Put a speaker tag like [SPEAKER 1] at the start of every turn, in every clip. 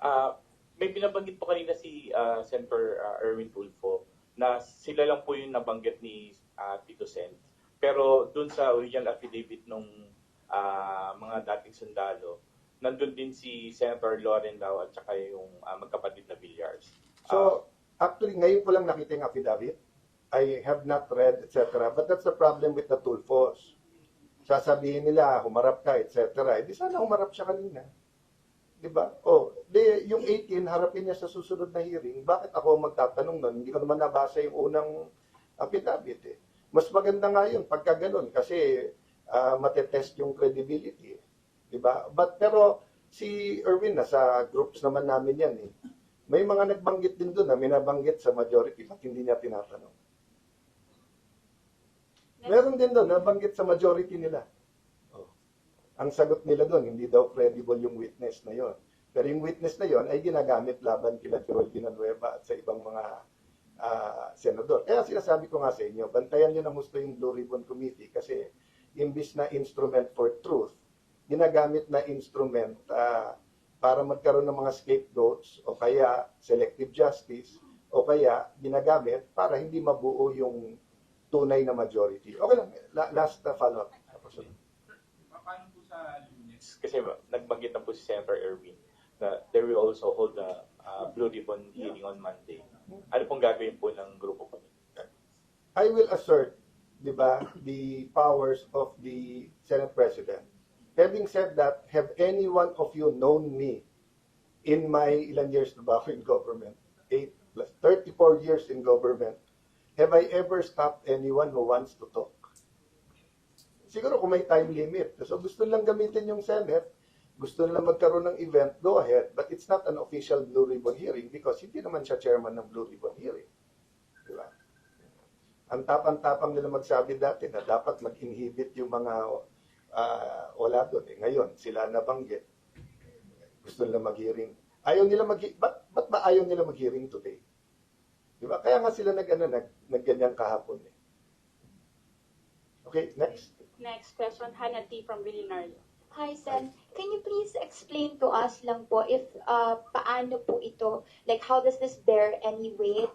[SPEAKER 1] Ah, may binabanggit po kanina si Senator Erwin Tulfo na sila lang po yung nabanggit ni Tito Sen. Pero dun sa original affidavit nung mga dating sundalo, nandun din si Senator Loren daw at saka yung magkapatid na Villars.
[SPEAKER 2] So, actually, ngayon ko lang nakita yung affidavit. I have not read, etc. But that's the problem with the Tulfos. Sasabihin nila, humarap ka, etc. Eh, di sana humarap siya kanina. Di ba? Oh, yung 18, harapin niya sa susunod na hearing. Bakit ako magtatanong nun? Hindi ko naman nabasa yung unang affidavit eh. Mas maganda nga yun pagka ganun kasi matetest yung credibility. Di ba? Pero si Erwin, nasa groups naman namin yan eh. May mga nagbanggit din doon na minabanggit sa majority, ba't hindi niya tinatanong? Meron din doon, nabanggit sa majority nila. Oh. Ang sagot nila doon, hindi daw credible yung witness na yon. Pero yung witness na yon ay ginagamit laban kila Tirol Villanueva at sa ibang mga senador. Kaya sinasabi ko nga sa inyo, bantayan nyo ng gusto yung Blue Ribbon Committee kasi imbis na instrument for truth, ginagamit na instrument para magkaroon ng mga scapegoats o kaya selective justice o kaya ginagamit para hindi mabuo yung tunay na majority. Okay lang, last follow-up.
[SPEAKER 3] Paano po sa Lunes?
[SPEAKER 1] Kasi nagbanggit na po si Senator Erwin na they will also hold the Blue Ribbon hearing on Monday. Ano pong gagawin po ng grupo po?
[SPEAKER 2] I will assert, di ba, the powers of the Senate President. Having said that, have any one of you known me in my ilan years na ba ako in government? 8 plus 34 years in government. Have I ever stopped anyone who wants to talk? Siguro kung may time limit. So gusto nilang gamitin yung Senate, gusto nilang magkaroon ng event, go ahead. But it's not an official Blue Ribbon hearing because hindi naman siya chairman ng Blue Ribbon hearing. Di ba? Ang tapang-tapang nila magsabi dati na dapat mag-inhibit yung mga wala doon. Eh. Ngayon, sila nabanggit. Gusto nila mag-hearing. Ayaw nila ba't ba ayaw nila mag-hearing today? Di ba? Kaya nga sila nagganyan kahapon. Eh. Okay, next.
[SPEAKER 4] Next question, Hannah T. from Villarreal.
[SPEAKER 5] Hi, Sen. Can you please explain to us lang po if paano po ito, like how does this bear any weight?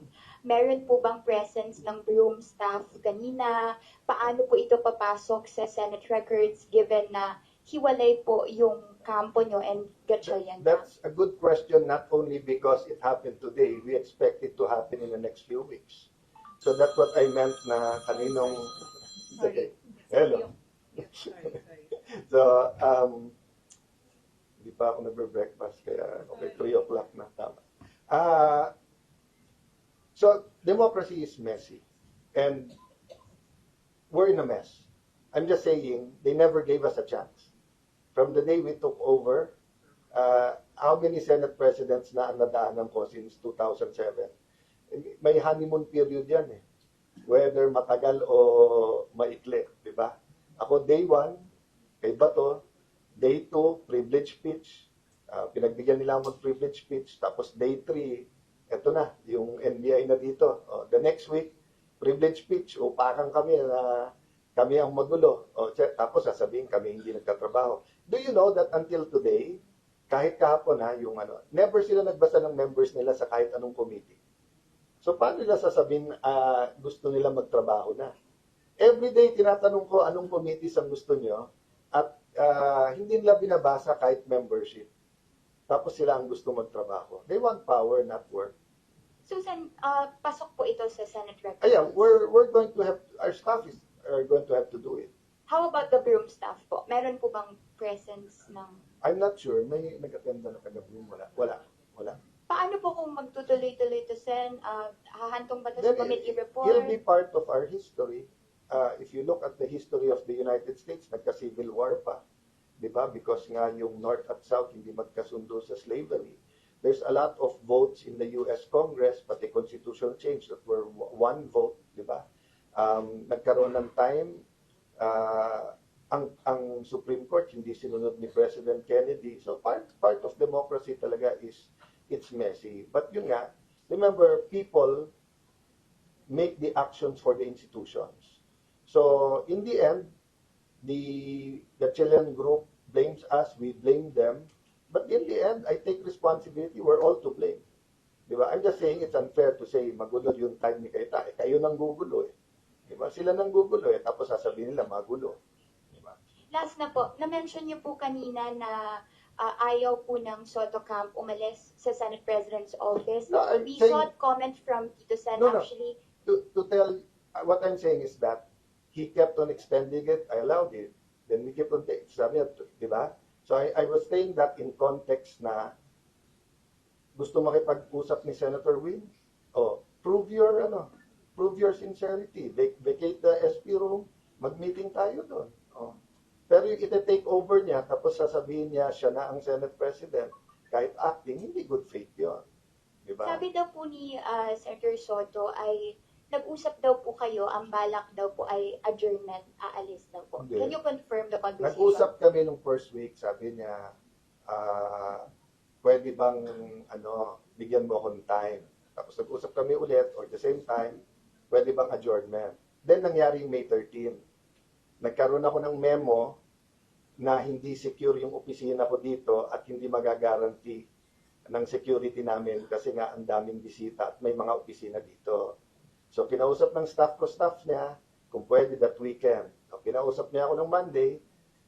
[SPEAKER 5] Meron po bang presence ng broom staff kanina? Paano po ito papasok sa Senate records given na hiwalay po yung kampo nyo and gatsayan?
[SPEAKER 2] That's a good question, not only because it happened today, we expect it to happen in the next few weeks. So that's what I meant na kaninong...
[SPEAKER 4] Sorry.
[SPEAKER 2] Hello.
[SPEAKER 3] Sorry.
[SPEAKER 2] So, hindi pa ako nagbe-breakfast, kaya okay, 3 o'clock na, tama. So, democracy is messy. And we're in a mess. I'm just saying, they never gave us a chance. From the day we took over, how many Senate presidents na ang nadaanan ko since 2007? May honeymoon period yan eh. Whether matagal o maikli, di ba? Ako day 1, kay Bato, day 2, privilege speech. Pinagbigyan nila ako privilege speech. Tapos day 3, eto na, yung NBI na dito. The next week, privilege speech. Upakan kami na kami ang magulo. Tapos sasabihin kami hindi nagtatrabaho. Do you know that until today, kahit kahapon yung never sila nagbasa ng members nila sa kahit anong committee. So paano nila sasabihin gusto nila magtrabaho na? Every day tinatanong ko anong committees ang gusto nyo at hindi nila binabasa kahit membership. Tapos sila ang gusto magtrabaho. They want power, not work.
[SPEAKER 5] Susan, pasok po ito sa Senate records.
[SPEAKER 2] Ayan, we're going to have, our staff are going to have to do it.
[SPEAKER 5] How about the broom staff po? Meron po bang presence ng...
[SPEAKER 2] I'm not sure. May nag-attend na taga-broom. Wala.
[SPEAKER 5] Paano po kung magtutuloy-tuloy to, Sen? Hahantong ba ito sa committee report?
[SPEAKER 2] He'll be part of our history. If you look at the history of the United States, nagka-civil war pa. Diba? Because nga yung North at South hindi magkasundo sa slavery. There's a lot of votes in the US Congress, pati constitutional change that were one vote. Diba? Nagkaroon ng time, ang Supreme Court hindi sinunod ni President Kennedy. So part of democracy talaga is it's messy. But yun nga, remember, people make the actions for the institutions. So in the end, the Chilean group blames us, we blame them, But in the end, I take responsibility. We're all to blame. Di ba? I'm just saying it's unfair to say magulo yung time ni Kaita. Kayo nang gugulo eh. Di ba? Sila nang gugulo eh. Tapos sasabihin nila magulo. Di ba?
[SPEAKER 5] Last na po, na-mention niyo po kanina na ayaw po ng Soto Camp umalis sa Senate President's office.
[SPEAKER 2] No, I'm
[SPEAKER 5] We
[SPEAKER 2] saying-
[SPEAKER 5] sought comment from Tito Sen
[SPEAKER 2] No.
[SPEAKER 5] actually.
[SPEAKER 2] To tell, what I'm saying is that he kept on extending it. I allowed it. Then we kept on taking. Sabi niya, di ba? So I was saying that in context na gusto makipag-usap ni Senator Win. Oh, prove your sincerity. Vacate the SP room. Mag-meeting tayo doon. Oh. Pero yung ite-take over niya, tapos sasabihin niya siya na ang Senate President, kahit acting, hindi good faith yun. Di ba?
[SPEAKER 5] Sabi daw po ni Senator Soto ay nag-usap daw po kayo, ang balak daw po ay adjournment, aalis daw po.
[SPEAKER 2] Hindi.
[SPEAKER 5] Can you confirm the conversation?
[SPEAKER 2] Nag-usap kami nung first week, sabi niya, pwede bang, bigyan mo akong time. Tapos nag-usap kami ulit, or at the same time, pwede bang adjournment. Then nangyari yung May 13. Nagkaroon ako ng memo na hindi secure yung opisina ko dito at hindi magagaranti ng security namin kasi nga ang daming bisita at may mga opisina dito. So kinausap ng staff niya, kung pwede that weekend. So, kinausap niya ako ng Monday,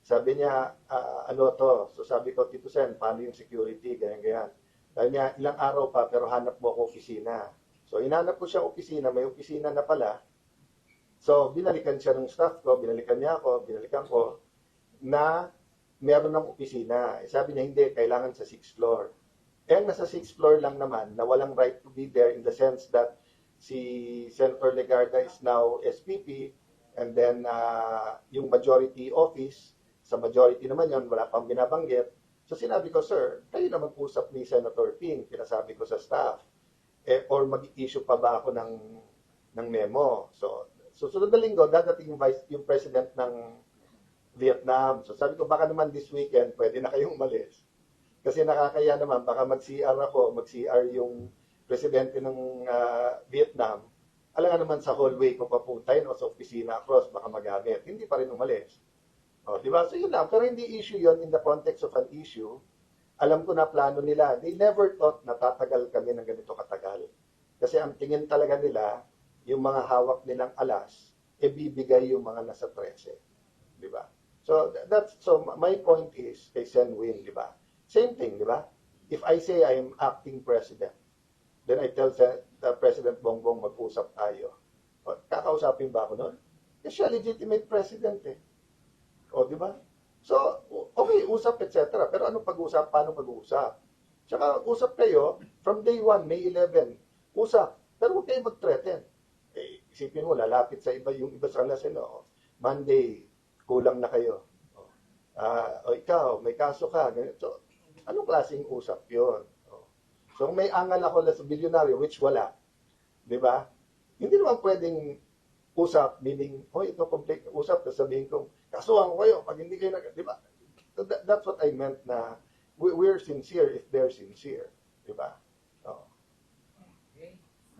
[SPEAKER 2] sabi niya, So sabi ko, Tito Sen, paano yung security, ganyan. Sabi niya, ilang araw pa pero hanap mo ako opisina. So inhanap ko siya opisina, may opisina na pala. So binalikan siya ng staff ko, binalikan ko, na meron ng opisina. Sabi niya, hindi, kailangan sa 6th floor. Nasa 6th floor lang naman, na walang right to be there in the sense that si Senator Legarda is now SPP, and then yung majority office, sa majority naman yon wala pang binabanggit. So sinabi ko, sir, kayo na mag-usap ni Senator Ping, pinasabi ko sa staff. Or mag-issue pa ba ako ng memo? So susunod na linggo, dadating yung president ng Vietnam. So sabi ko, baka naman this weekend, pwede na kayong umalis. Kasi nakakaya naman, baka mag-CR ako, mag-CR yung presidente ng Vietnam. Alam nga naman sa hallway ko papuntahin o sa opisina across, baka magamit. Hindi pa rin umalis. O, di ba? So yun lang. Pero hindi issue yon in the context of an issue. Alam ko na plano nila. They never thought na tatagal kami ng ganito katagal. Kasi ang tingin talaga nila, yung mga hawak nilang alas, bibigay yung mga nasa 13. Di ba? So my point is, kay Sen Win, di ba? Same thing, di ba? If I say I am acting president, then I tell President Bongbong mag-usap tayo. O, kakausapin ba ako nun? Kasi siya legitimate president eh. O, di ba? So, okay, usap, etc. Pero ano pag-usap? Paano pag-usap? Tsaka, usap kayo from day 1, May 11. Usap. Pero huwag kayo mag-threaten. Isipin mo, lalapit sa iba, yung iba sa kanila sila. Monday, kulang na kayo. O ikaw, may kaso ka. Ganito. So, anong klaseng usap yun? So, may angal ako na sa bilyonaryo, which wala. Di ba? Hindi naman pwedeng usap, meaning, ito complete usap, tapos sabihin kong, kasuhan ko kayo, pag hindi kayo di ba? So that's what I meant na, we're sincere if they're sincere. Di ba?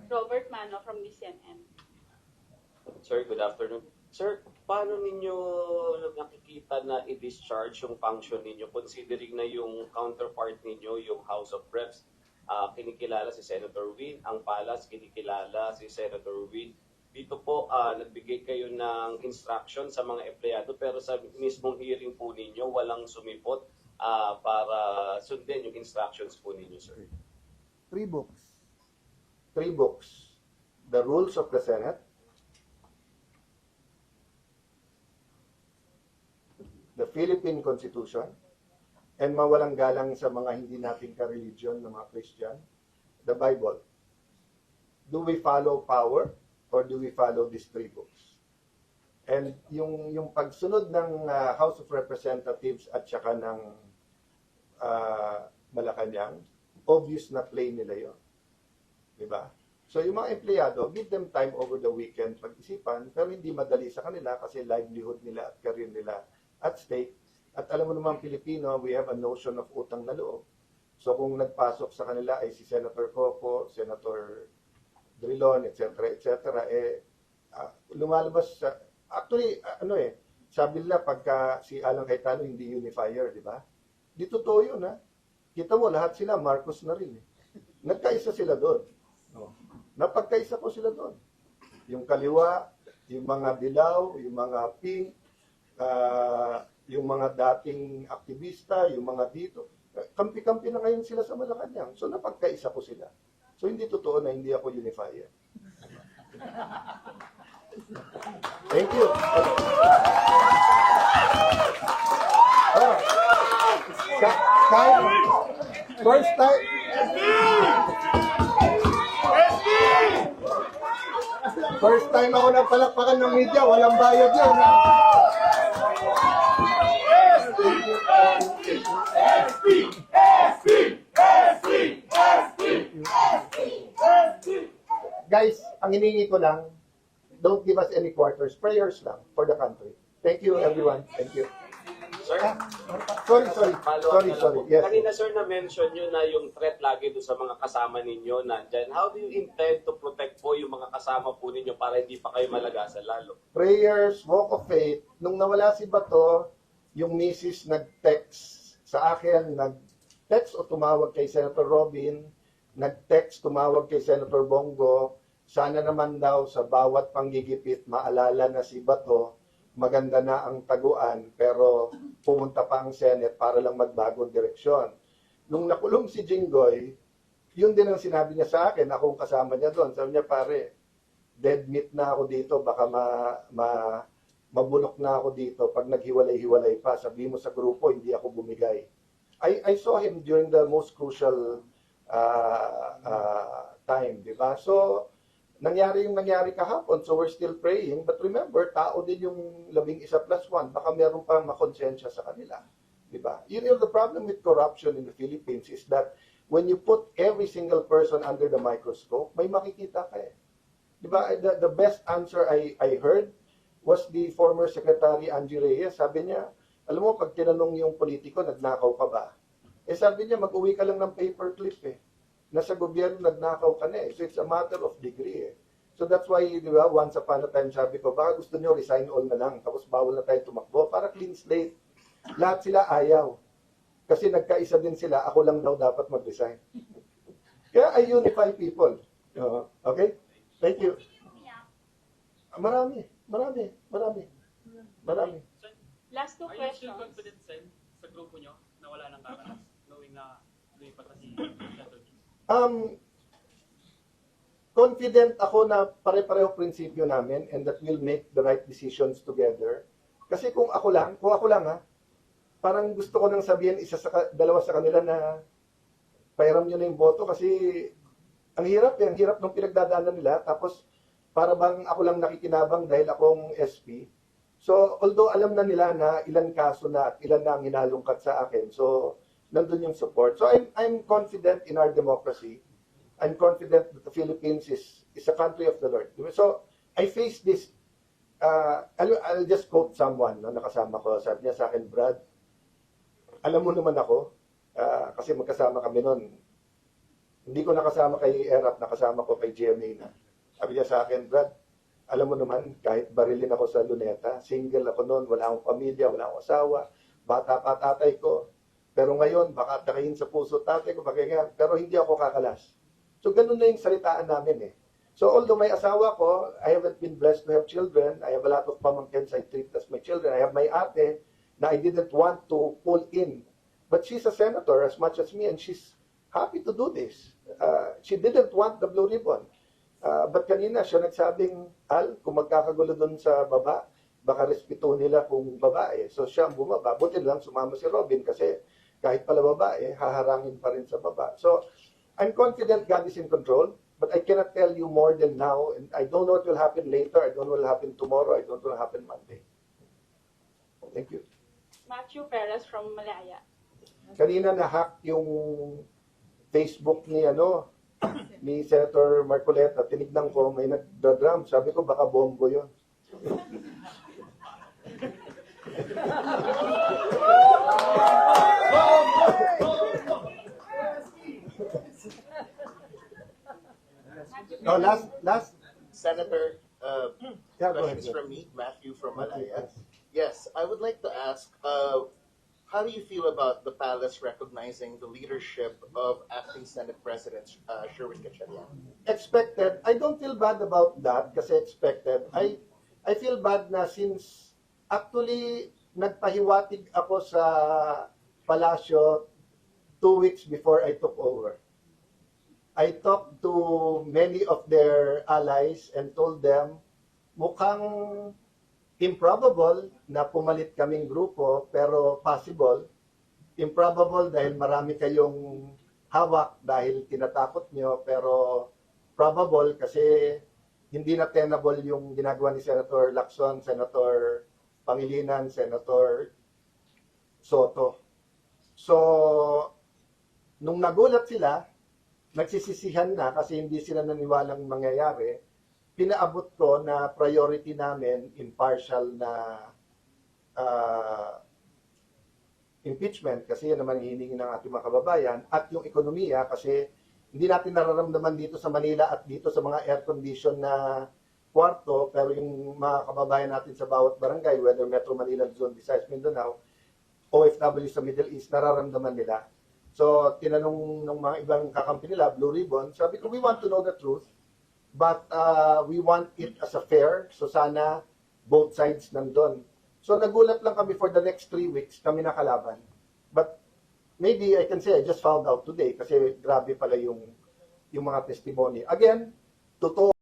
[SPEAKER 4] Robert Mano from BCNN.
[SPEAKER 6] Sir, good afternoon. Sir, paano ninyo nakikita na i-discharge yung function ninyo considering na yung counterpart ninyo, yung House of Reps, kinikilala si Senator Win, ang Palas kinikilala si Senator Win. Dito po, nagbigay kayo ng instruction sa mga empleyado pero sa mismong hearing po ninyo, walang sumipot para sundin yung instructions po ninyo, sir.
[SPEAKER 2] 3 books. The rules of the Senate, the Philippine Constitution, and mawalang galang sa mga hindi nating ka-religion na mga Christian, the Bible. Do we follow power or do we follow these 3 books? And yung pagsunod ng House of Representatives at saka ng Malacanang, obvious na play nila yun. Diba? So yung mga empleyado, give them time over the weekend pag-isipan, pero hindi madali sa kanila kasi livelihood nila at career nila at stake. At alam mo naman Pilipino, we have a notion of utang na loob. So kung nagpasok sa kanila ay si Senator Coco, Senator Drilon, etc., lumalabas sa, actually, sabi nila pagka si Alan Cayetano hindi unifier, di ba? Di totoo yun, ha? Kita mo, lahat sila, Marcos na rin. Nagkaisa sila doon. No. Napagkaisa ko sila doon. Yung kaliwa, yung mga dilaw, yung mga pink, yung mga dating aktivista, yung mga dito. Kampi-kampi na ngayon sila sa Malacanang. So napagkaisa ko sila. So hindi totoo na hindi ako unifier. Thank you. Kahit first time. First time ako nagpalakpakan ng media, walang bayad yun. Ha? Guys, ang hiningi ko lang, don't give us any quarters, prayers lang for the country. Thank you everyone. Thank you.
[SPEAKER 6] Sir,
[SPEAKER 2] Sorry.
[SPEAKER 6] follow-up na lang po.
[SPEAKER 2] Yes.
[SPEAKER 6] Kanina sir na-mention nyo na yung threat lagi doon sa mga kasama ninyo nandyan. How do you intend to protect po yung mga kasama po ninyo para hindi pa kayo malagasan lalo?
[SPEAKER 2] Prayers, walk of faith. Nung nawala si Bato, yung misis nag-text sa akin, nag-text o tumawag kay Senator Robin, nag-text, tumawag kay Senator Bongo, sana naman daw sa bawat panggigipit maalala na si Bato, maganda na ang taguan, pero pumunta pa ang Senate para lang magbagong direksyon. Nung nakulong si Jinggoy, yun din ang sinabi niya sa akin, akong kasama niya doon. Sabi niya, pare, dead meat na ako dito, baka mabulok na ako dito. Pag naghiwalay-hiwalay pa, sabi mo sa grupo, hindi ako bumigay. I saw him during the most crucial time, di ba? So, nangyari yung nangyari kahapon, so we're still praying. But remember, tao din yung 11+1. Baka meron pang makonsensya sa kanila. Diba? You know, the problem with corruption in the Philippines is that when you put every single person under the microscope, may makikita ka eh. Diba? The best answer I heard was the former Secretary Angie Reyes. Sabi niya, alam mo, pag tinanong yung politiko, nagnakaw ka ba? Eh sabi niya, mag-uwi ka lang ng paperclip eh. Nasa gobyerno nagnakaw ka na eh. So it's a matter of degree eh. So that's why, di ba, once upon a time sabi ko, baka gusto nyo resign all na lang, tapos bawal na tayo tumakbo, para clean slate. Lahat sila ayaw. Kasi nagkaisa din sila, ako lang daw dapat mag-resign. Kaya I unify people. Okay? Thank you. Marami.
[SPEAKER 4] Last two
[SPEAKER 3] Are you still
[SPEAKER 4] questions.
[SPEAKER 3] confident, Sen, sa grupo nyo na wala nang kakalas, knowing na lumipat na si Senator G?
[SPEAKER 2] Confident ako na pare-pareho prinsipyo namin and that we'll make the right decisions together. Kasi kung ako lang ha, parang gusto ko nang sabihin dalawa sa kanila na pairam nyo na yung boto kasi ang hirap ng pinagdadaanan nila. Tapos para bang ako lang nakikinabang dahil akong SP. So although alam na nila na ilan kaso na at ilan na ang hinalungkat sa akin, so nandun yung support. So I'm confident in our democracy. I'm confident that the Philippines is a country of the Lord. So I face this. I'll just quote someone na nakasama ko. Sabi niya sa akin, Brad, alam mo naman ako, kasi magkasama kami noon. Hindi ko nakasama kay Erap, nakasama ko kay GMA na. Sabi niya sa akin, Brad, alam mo naman, kahit barilin ako sa Luneta, single ako noon, wala akong pamilya, wala akong asawa, bata pa tatay ko. Pero ngayon, baka takayin sa puso tatay ko, pero hindi ako kakalas. So, ganun na yung salitaan namin eh. So, although may asawa ko, I haven't been blessed to have children. I have a lot of pamangkins I treat as my children. I have my ate na I didn't want to pull in. But she's a senator as much as me and she's happy to do this. She didn't want the blue ribbon. But kanina siya nagsabing, Al, kung magkakagulo doon sa baba, baka respeto nila kung babae. So siya ang bumaba. Buti lang sumama si Robin kasi kahit pala babae, haharangin pa rin sa baba. So I'm confident God is in control, but I cannot tell you more than now. And I don't know what will happen later. I don't know what will happen tomorrow. I don't know what will happen Monday. Thank you.
[SPEAKER 4] Matthew Perez from Malaya.
[SPEAKER 2] Kanina na-hack yung Facebook ni Senator Marcoleta. Tinignan ko, may nagda-drum. Sabi ko, baka bombo yun. No, last.
[SPEAKER 7] Senator,
[SPEAKER 2] Yeah, go ahead.
[SPEAKER 7] questions from me, Matthew from
[SPEAKER 2] Matthew,
[SPEAKER 7] Malaya.
[SPEAKER 2] yes.
[SPEAKER 7] Yes, I would like to ask, how do you feel about the palace recognizing the leadership of acting Senate President Sherwin Gatchalian?
[SPEAKER 2] Expected. I don't feel bad about that kasi expected. I feel bad na since actually nagpahiwatig ako sa palasyo 2 weeks before I took over. I talked to many of their allies and told them mukhang improbable na pumalit kaming grupo pero possible. Improbable dahil marami kayong hawak dahil tinatakot nyo pero probable kasi hindi na tenable yung ginagawa ni Senator Lacson, Senator Pangilinan, Senator Soto. So, nung nagulat sila, nagsisisihan na kasi hindi sila naniwalang mangyayari, pinaabot ko na priority namin impartial na impeachment kasi yan naman hihingi ng ating mga kababayan at yung ekonomiya kasi hindi natin nararamdaman dito sa Manila at dito sa mga air condition na kwarto pero yung mga kababayan natin sa bawat barangay, whether Metro Manila, Luzon, Visayas, Mindanao, OFW sa Middle East, nararamdaman nila. So, tinanong ng mga ibang kakampi nila, Blue Ribbon, sabi ko, we want to know the truth. But we want it as a fair, so sana both sides nandun. So nagulat lang kami for the next 3 weeks, kami nakalaban. But maybe I can say I just found out today kasi grabe pala yung mga testimony. Again, totoo.